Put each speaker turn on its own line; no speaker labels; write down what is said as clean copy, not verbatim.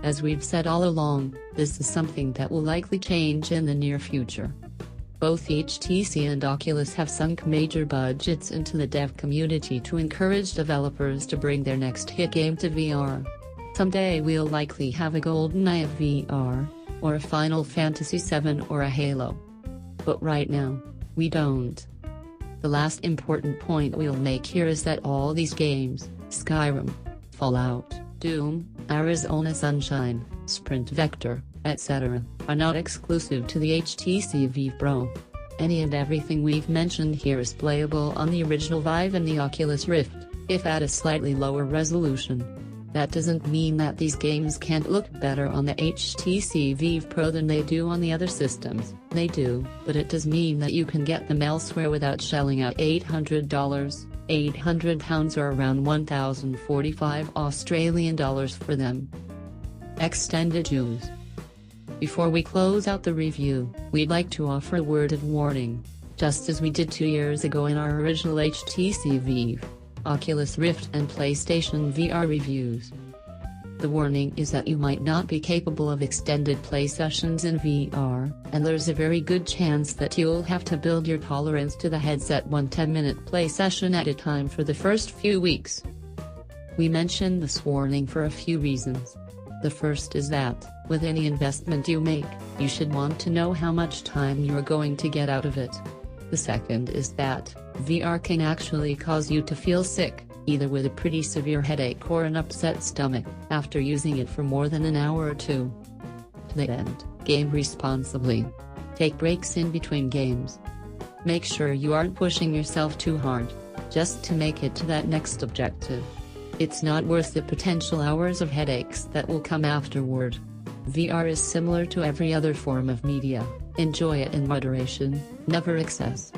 As we've said all along, this is something that will likely change in the near future. Both HTC and Oculus have sunk major budgets into the dev community to encourage developers to bring their next hit game to VR. Someday we'll likely have a GoldenEye of VR, or a Final Fantasy VII or a Halo. But right now, we don't. The last important point we'll make here is that all these games, Skyrim, Fallout, Doom, Arizona Sunshine, Sprint Vector, etc., are not exclusive to the HTC Vive Pro. Any and everything we've mentioned here is playable on the original Vive and the Oculus Rift, if at a slightly lower resolution. That doesn't mean that these games can't look better on the HTC Vive Pro than they do on the other systems. They do, but it does mean that you can get them elsewhere without shelling out $800, £800 or around 1,045 Australian dollars for them. Extended use. Before we close out the review, we'd like to offer a word of warning. Just as we did 2 years ago in our original HTC Vive, Oculus Rift and PlayStation VR reviews. The warning is that you might not be capable of extended play sessions in VR, and there's a very good chance that you'll have to build your tolerance to the headset 1 10-minute play session at a time for the first few weeks. We mention this warning for a few reasons. The first is that, with any investment you make, you should want to know how much time you're going to get out of it. The second is that, VR can actually cause you to feel sick, either with a pretty severe headache or an upset stomach, after using it for more than an hour or two. To that end, game responsibly. Take breaks in between games. Make sure you aren't pushing yourself too hard, just to make it to that next objective. It's not worth the potential hours of headaches that will come afterward. VR is similar to every other form of media. Enjoy it in moderation, never excess.